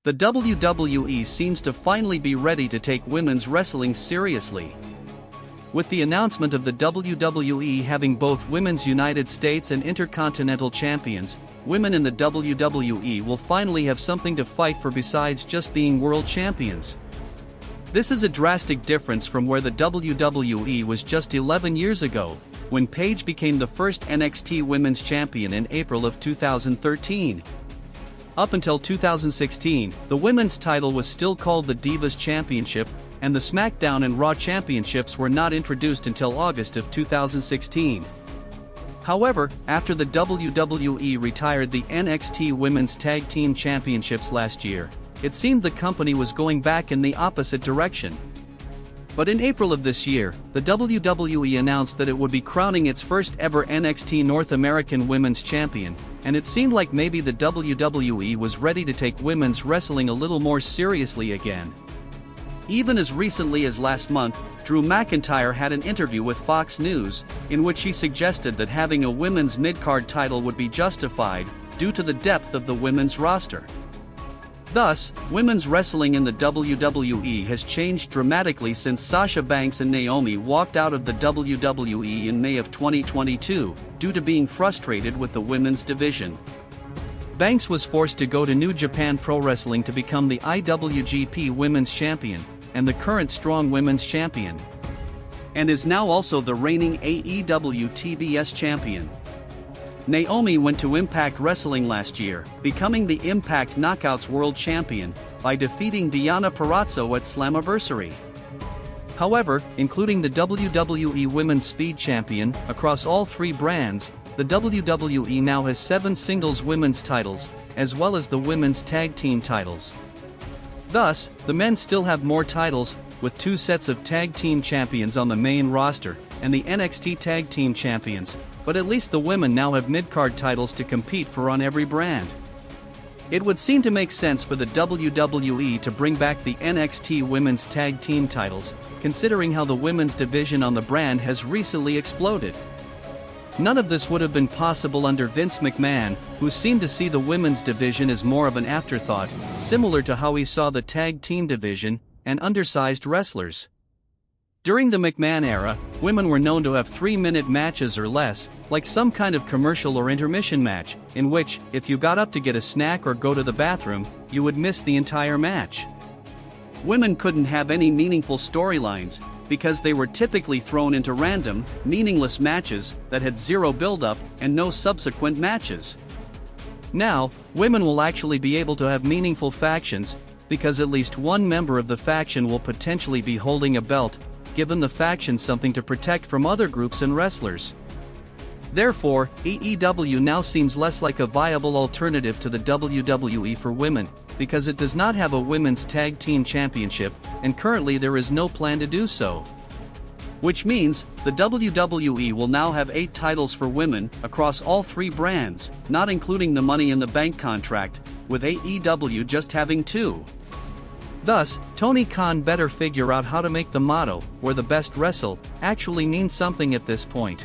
The WWE seems to finally be ready to take women's wrestling seriously. With the announcement of the WWE having both Women's United States and Intercontinental Champions, women in the WWE will finally have something to fight for besides just being world champions. This is a drastic difference from where the WWE was just 11 years ago, when Paige became the first NXT Women's Champion in April of 2013. Up until 2016, the women's title was still called the Divas Championship, and the SmackDown and Raw Championships were not introduced until August of 2016. However, after the WWE retired the NXT Women's Tag Team Championships last year, it seemed the company was going back in the opposite direction. But in April of this year, the WWE announced that it would be crowning its first ever NXT North American Women's Champion, and it seemed like maybe the WWE was ready to take women's wrestling a little more seriously again. Even as recently as last month, Drew McIntyre had an interview with Fox News, in which he suggested that having a women's mid-card title would be justified, due to the depth of the women's roster. Thus, women's wrestling in the WWE has changed dramatically since Sasha Banks and Naomi walked out of the WWE in May of 2022, due to being frustrated with the women's division. Banks was forced to go to New Japan Pro Wrestling to become the IWGP Women's Champion, and the current Strong Women's Champion, and is now also the reigning AEW TBS Champion. Naomi went to Impact Wrestling last year, becoming the Impact Knockouts World Champion, by defeating Deonna Purrazzo at Slammiversary. However, including the WWE Women's Speed Champion, across all three brands, the WWE now has 7 singles women's titles, as well as the women's tag team titles. Thus, the men still have more titles, with 2 sets of tag team champions on the main roster, and the NXT Tag Team Champions, but at least the women now have mid-card titles to compete for on every brand. It would seem to make sense for the WWE to bring back the NXT Women's Tag Team titles, considering how the women's division on the brand has recently exploded. None of this would have been possible under Vince McMahon, who seemed to see the women's division as more of an afterthought, similar to how he saw the tag team division and undersized wrestlers. During the McMahon era, women were known to have 3-minute matches or less, like some kind of commercial or intermission match, in which, if you got up to get a snack or go to the bathroom, you would miss the entire match. Women couldn't have any meaningful storylines, because they were typically thrown into random, meaningless matches that had zero build-up and no subsequent matches. Now, women will actually be able to have meaningful factions, because at least one member of the faction will potentially be holding a belt, giving the faction something to protect from other groups and wrestlers. Therefore, AEW now seems less like a viable alternative to the WWE for women, because it does not have a women's tag team championship, and currently there is no plan to do so. Which means, the WWE will now have 8 titles for women, across all 3 brands, not including the Money in the Bank contract, with AEW just having 2. Thus, Tony Khan better figure out how to make the motto, "where the best wrestle," actually mean something at this point.